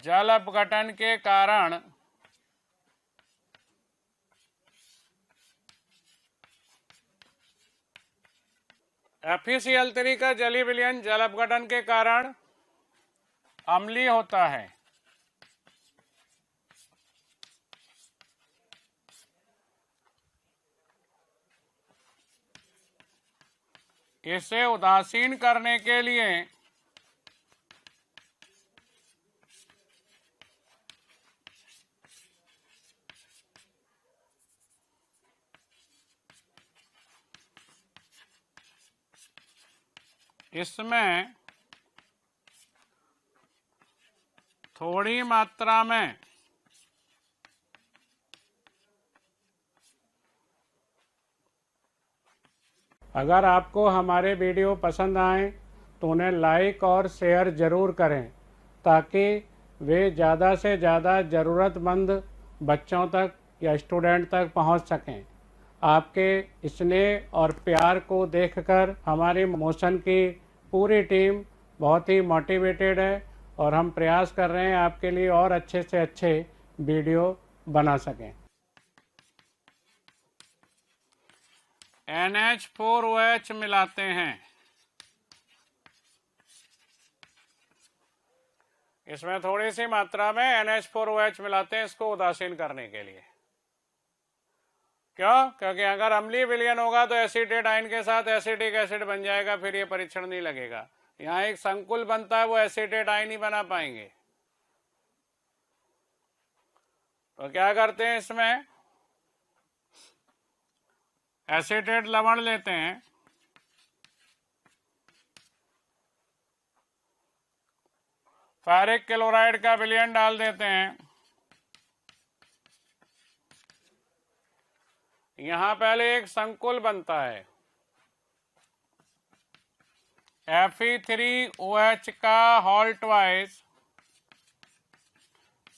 जल अपघटन के कारण FeCl3 का जलीय विलयन जल अपघटन के कारण अम्लीय होता है। इसे उदासीन करने के लिए इसमें थोड़ी मात्रा में अगर आपको हमारे वीडियो पसंद आए तो उन्हें लाइक और शेयर ज़रूर करें, ताकि वे ज़्यादा से ज़्यादा ज़रूरतमंद बच्चों तक या स्टूडेंट तक पहुंच सकें। आपके स्नेह और प्यार को देखकर हमारी मोशन की पूरी टीम बहुत ही मोटिवेटेड है, और हम प्रयास कर रहे हैं आपके लिए और अच्छे से अच्छे वीडियो बना सकें। NH4OH मिलाते हैं। इसमें थोड़ी सी मात्रा में NH4OH मिलाते हैं इसको उदासीन करने के लिए। क्यों? क्योंकि अगर अम्लीय विलयन होगा तो एसीटेट आयन के साथ एसिटिक एसिड बन जाएगा, फिर ये परीक्षण नहीं लगेगा। यहाँ एक संकुल बनता है, वो एसीटेट आयन ही बना पाएंगे। तो क्या करते हैं, इसमें एसीटेट लवण लेते हैं, फेरिक क्लोराइड का विलयन डाल देते हैं। यहां पहले एक संकुल बनता है, Fe3OH का होल ट्वाइस,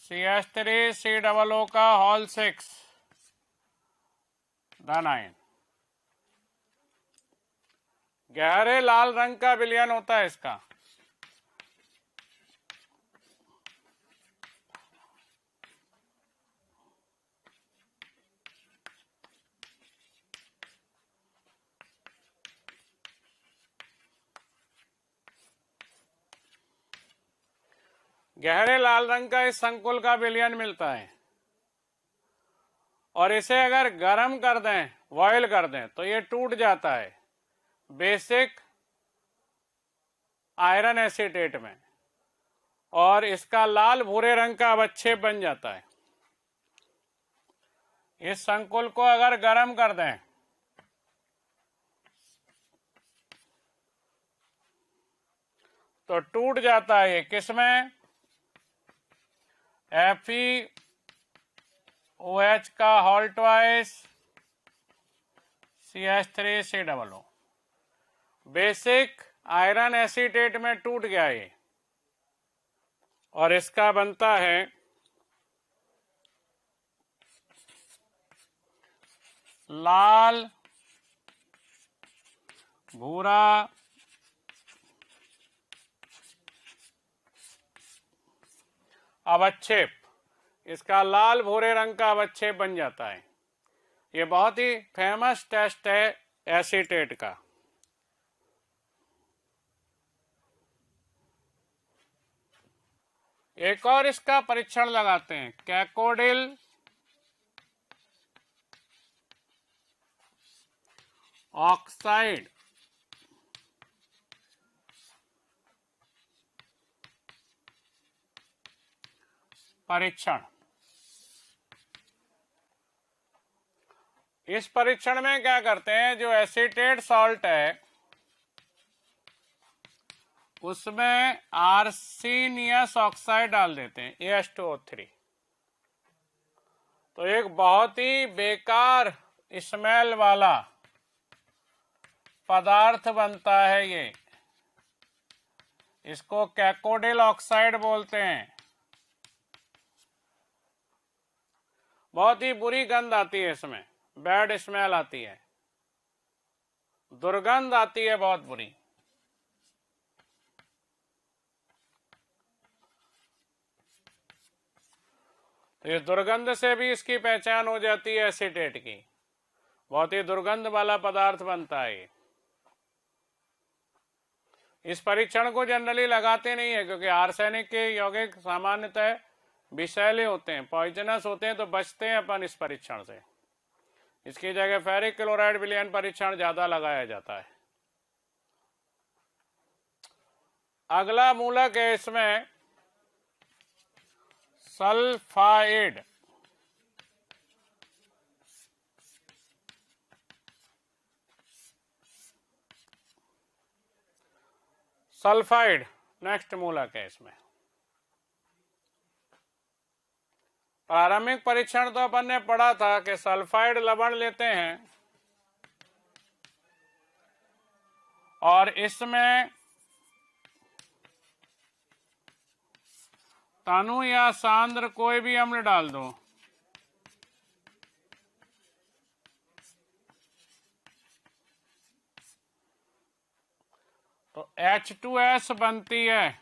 CH3COO का होल 6 धन आयन। गहरे लाल रंग का विलयन होता है इसका। गहरे लाल रंग का इस संकुल का विलयन मिलता है, और इसे अगर गर्म कर दें, बॉयल कर दें, तो ये टूट जाता है बेसिक आयरन एसीटेट में, और इसका लाल भूरे रंग का अवक्षेप बन जाता है। इस संकुल को अगर गर्म कर दें तो टूट जाता है ये किसमें? FeOH का hall twice CH3COO basic iron acetate में टूट गया ये, और इसका बनता है लाल भूरा अवक्षेप। इसका लाल भूरे रंग का अवक्षेप बन जाता है। ये बहुत ही फेमस टेस्ट है एसीटेट का। एक और इसका परीक्षण लगाते हैं, कैकोडिल ऑक्साइड परीक्षण। इस परीक्षण में क्या करते हैं, जो एसीटेट सॉल्ट है उसमें आर्सेनियस ऑक्साइड डाल देते हैं, AH2O3। तो एक बहुत ही बेकार स्मेल वाला पदार्थ बनता है ये, इसको कैकोडिल ऑक्साइड बोलते हैं। बहुत ही बुरी गंध आती है इसमें, बैड स्मेल आती है, दुर्गंध आती है बहुत बुरी। तो इस दुर्गंध से भी इसकी पहचान हो जाती है एसीटेट की। बहुत ही दुर्गंध वाला पदार्थ बनता है। इस परीक्षण को जनरली लगाते नहीं है, क्योंकि आर्सेनिक के यौगिक सामान्यतः विषैले होते हैं, पॉइजनस होते हैं, तो बचते हैं अपन इस परीक्षण से। इसकी जगह फेरिक क्लोराइड विलयन परीक्षण ज्यादा लगाया जाता है। अगला मूलक है इसमें सल्फाइड। सल्फाइड नेक्स्ट मूलक है इसमें। प्रारंभिक परीक्षण तो अपन ने पढ़ा था कि सल्फाइड लवण लेते हैं और इसमें तनु या सांद्र कोई भी अम्ल डाल दो, तो H2S बनती है,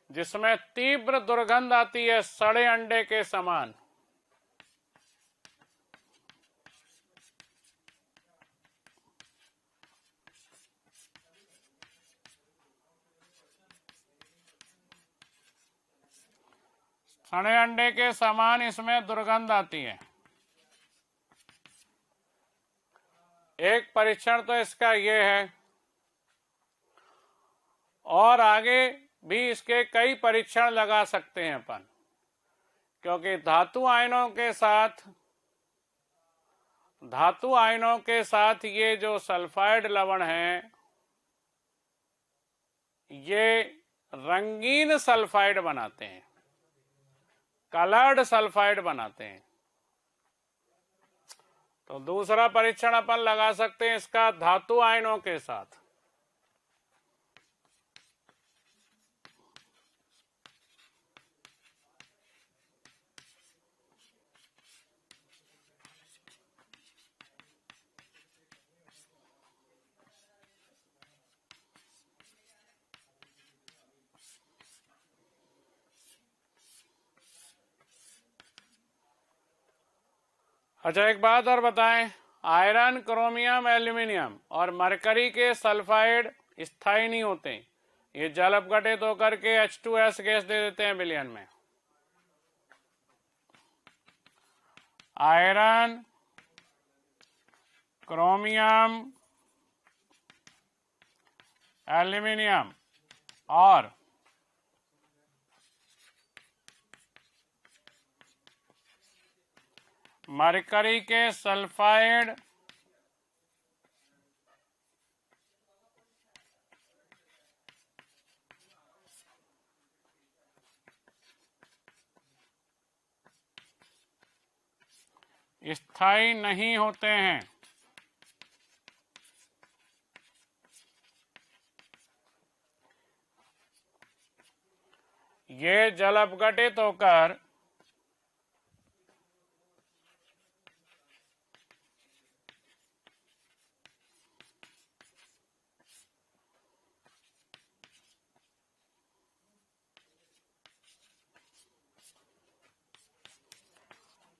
जिसमें तीव्र दुर्गंध आती है सड़े अंडे के समान। सड़े अंडे के समान इसमें दुर्गंध आती है। एक परीक्षण तो इसका ये है, और आगे भी इसके कई परीक्षण लगा सकते हैं अपन, क्योंकि धातु आयनों के साथ ये जो सल्फाइड लवण है, ये रंगीन सल्फाइड बनाते हैं, कलर्ड सल्फाइड बनाते हैं। तो दूसरा परीक्षण अपन लगा सकते हैं इसका धातु आयनों के साथ। अच्छा, एक बात और बताएं, आयरन, क्रोमियम, एल्यूमिनियम और मरकरी के सल्फाइड स्थायी नहीं होते, ये जल अपघटित होकर के H2S गैस दे देते हैं विलयन में। आयरन, क्रोमियम, एल्यूमिनियम और मरकरी के सल्फाइड स्थायी नहीं होते हैं। ये जल अपघटित होकर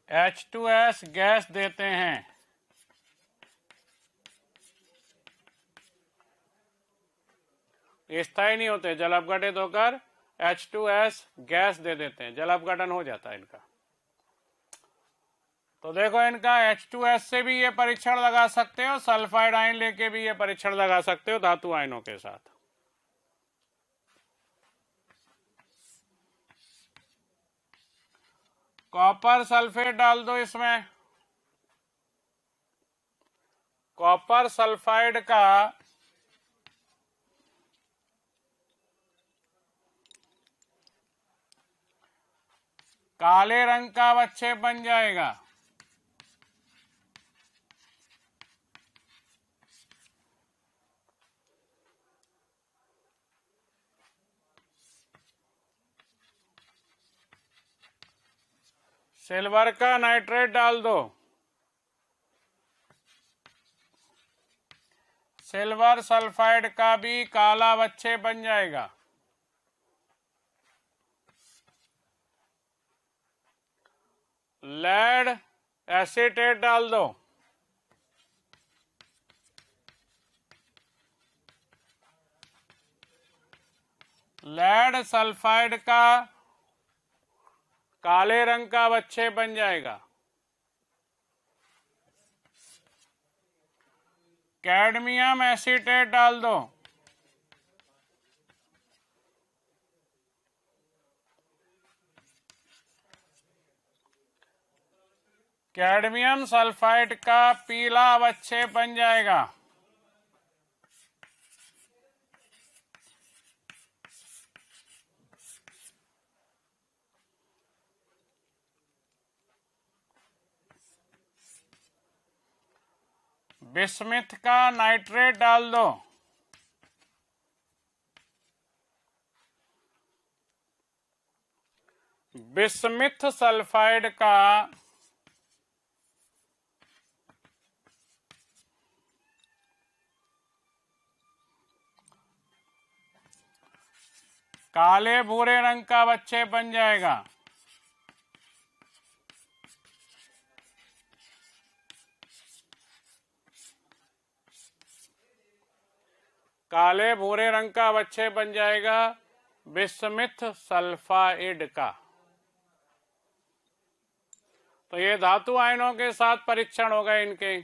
H2S गैस देते हैं। स्थायी नहीं होते, जल अपघटित होकर H2S गैस दे देते हैं, जल अपघटन हो जाता है इनका। तो देखो, इनका H2S से भी ये परीक्षण लगा सकते हो, सल्फाइड आयन लेके भी ये परीक्षण लगा सकते हो धातु आयनों के साथ। कॉपर सल्फेट डाल दो इसमें। कॉपर सल्फाइड का काले रंग का अवक्षेप बन जाएगा। सिल्वर का नाइट्रेट डाल दो। सिल्वर सल्फाइड का भी काला अवक्षेप बन जाएगा। लेड एसीटेट डाल दो। लेड सल्फाइड का काले रंग का अवक्षेप बन जाएगा। कैडमियम एसीटेट डाल दो। कैडमियम सल्फाइड का पीला अवक्षेप बन जाएगा। बिस्मिथ का नाइट्रेट डाल दो। बिस्मिथ सल्फाइड का काले भूरे रंग का अवक्षेप बन जाएगा। काले भूरे रंग का अवक्षेप बन जाएगा बिस्मिथ सल्फाइड का। तो ये धातु आयनों के साथ परीक्षण हो गए इनके।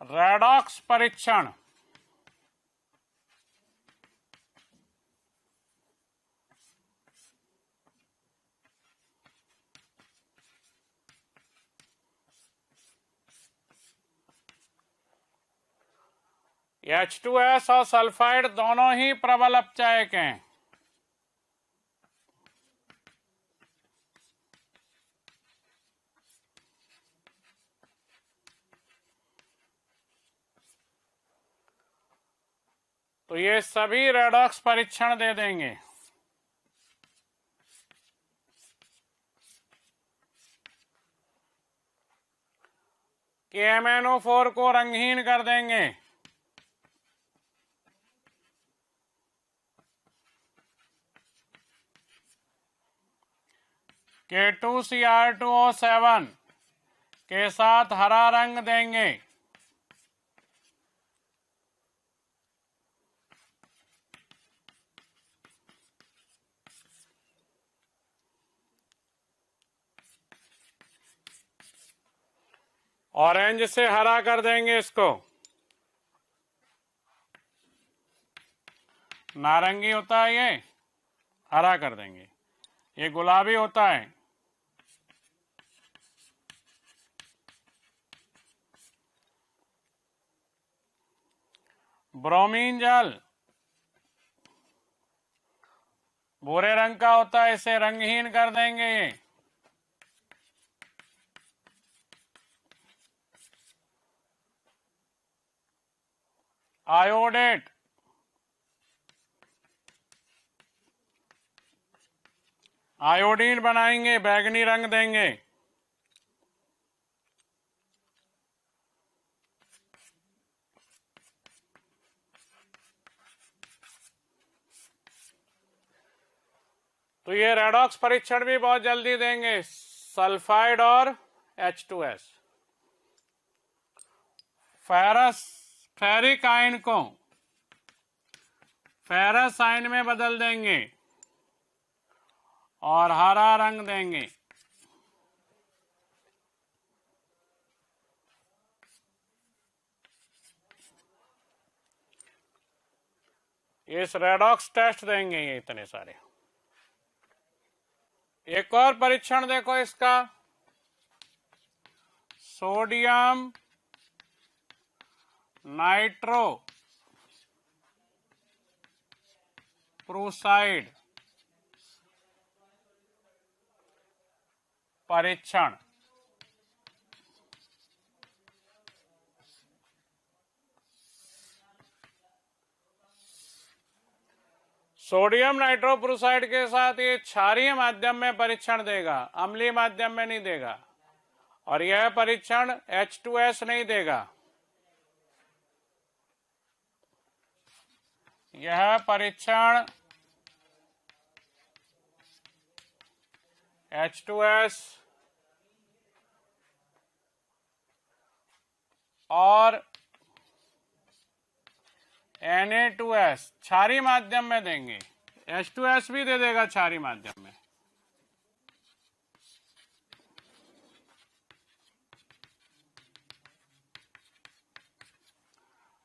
रेडॉक्स परीक्षण। H2S और सल्फाइड दोनों ही प्रबल अपचायक हैं। तो ये सभी रेडॉक्स परीक्षण दे देंगे। KMnO4 को रंगहीन कर देंगे। K2Cr2O7 के साथ हरा रंग देंगे। ऑरेंज से हरा कर देंगे इसको। नारंगी होता है ये, हरा कर देंगे। ये गुलाबी होता है, ब्रोमीन जल भूरे रंग का होता है, इसे रंगहीन कर देंगे ये। आयोडेट आयोडीन बनाएंगे, बैगनी रंग देंगे। तो ये रेडॉक्स परीक्षण भी बहुत जल्दी देंगे, सल्फाइड और H2S। फेरिक आयन को फेरस आयन में बदल देंगे और हरा रंग देंगे। इस रेडॉक्स टेस्ट देंगे ये इतने सारे। एक और परीक्षण देखो इसका, सोडियम नाइट्रो प्रूसाइड परीक्षण। सोडियम नाइट्रोप्रोसाइड के साथ ये क्षारीय माध्यम में परीक्षण देगा, अम्लीय माध्यम में नहीं देगा। और यह परीक्षण H2S नहीं देगा। यह परीक्षण H2S और Na2S क्षारीय माध्यम में देंगे। H2S भी दे देगा क्षारीय माध्यम में।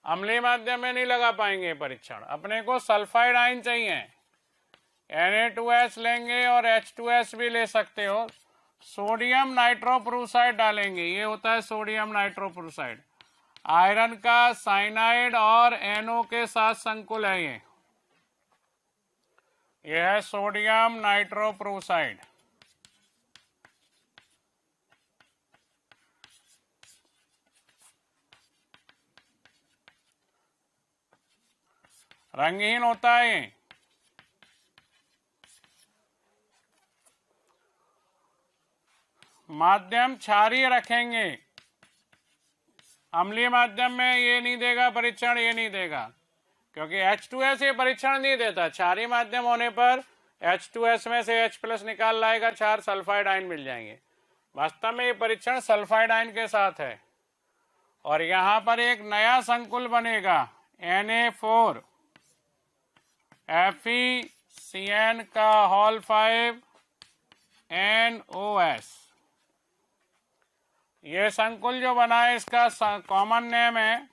अम्लीय माध्यम में नहीं लगा पाएंगे परीक्षण। अपने को सल्फाइड आयन चाहिए। Na2S लेंगे और H2S भी ले सकते हो। सोडियम नाइट्रोप्रोसाइड डालेंगे, ये होता है सोडियम नाइट्रोप्रोसाइड। आयरन का साइनाइड और NO के साथ संकुल है ये। यह है सोडियम नाइट्रोप्रोसाइड। रंगहीन होता है ये। माध्यम क्षारीय रखेंगे। अम्लीय माध्यम में ये नहीं देगा परीक्षण, ये नहीं देगा, क्योंकि H2S ये परीक्षण नहीं देता। क्षारीय माध्यम होने पर H2S में से H+ निकाल लाएगा, 4 सल्फाइड आयन मिल जाएंगे। वास्तव में ये परीक्षण सल्फाइड आयन के साथ है। और यहां पर एक नया संकुल बनेगा, Na4 FeCN का होल 5 NOS। ये संकुल जो बना है इसका कॉमन नेम है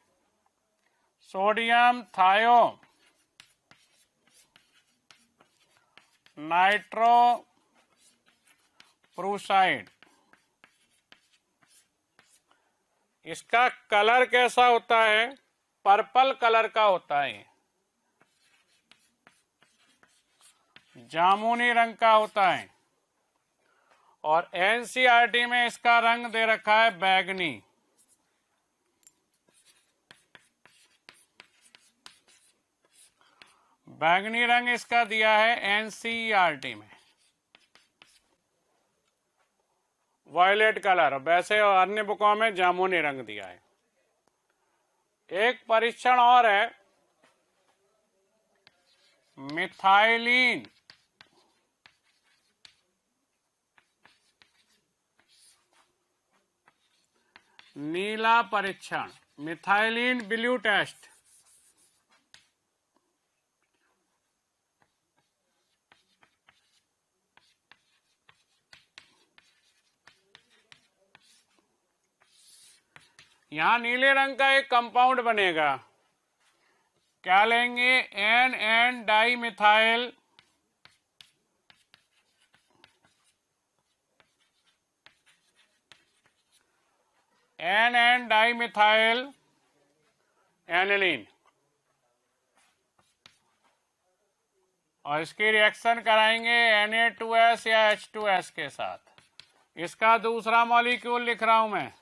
सोडियम थायो नाइट्रो प्रूसाइड। इसका कलर कैसा होता है? पर्पल कलर का होता है, जामुनी रंग का होता है। और NCERT में इसका रंग दे रखा है बैगनी। बैगनी रंग इसका दिया है NCERT में। वायलेट कलर, वैसे अन्य बुकों में जामुनी रंग दिया है। एक परीक्षण और है, मिथाइलिन नीला परीक्षण, मिथाइलिन ब्लू टेस्ट। यहां नीले रंग का एक कंपाउंड बनेगा, क्या लेंगे? N di methyl N di methyl aniline, और इसकी रिएक्शन कराएंगे Na2S या H2S के साथ। इसका दूसरा मॉलिक्यूल लिख रहा हूं मैं,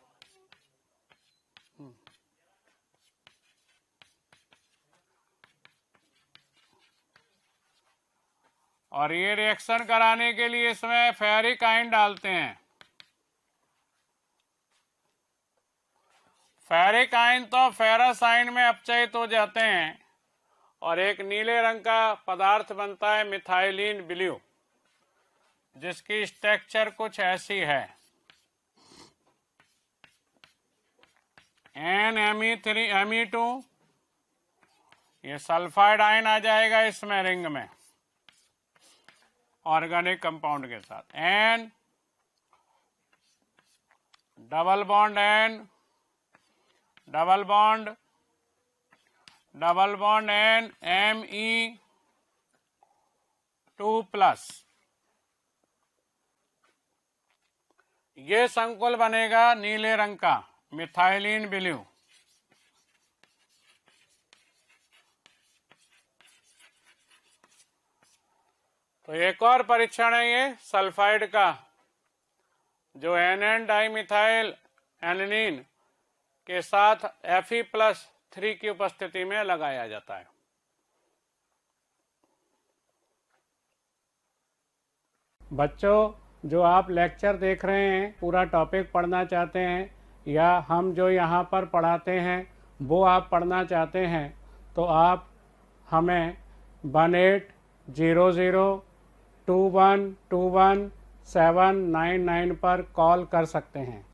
और ये रिएक्शन कराने के लिए इसमें फेरिक आयन डालते हैं। फेरिक आयन तो फेरस आयन में अपचयित हो जाते हैं, और एक नीले रंग का पदार्थ बनता है मिथाइलिन ब्लू, जिसकी स्ट्रक्चर कुछ ऐसी है। NMe2, ये सल्फाइड आयन आ जाएगा इसमें रिंग में ऑर्गेनिक कंपाउंड के साथ। N double bond N double bond N Me2+, ये संकुल बनेगा नीले रंग का मिथाइलिन ब्लू। तो एक और परीक्षण है ये सल्फाइड का, जो एन डाई मिथाइल एनिलीन के साथ Fe+3 की उपस्थिति में लगाया जाता है। बच्चों, जो आप लेक्चर देख रहे हैं, पूरा टॉपिक पढ़ना चाहते हैं, या हम जो यहाँ पर पढ़ाते हैं वो आप पढ़ना चाहते हैं, तो आप हमें 18002121 799 पर कॉल कर सकते हैं।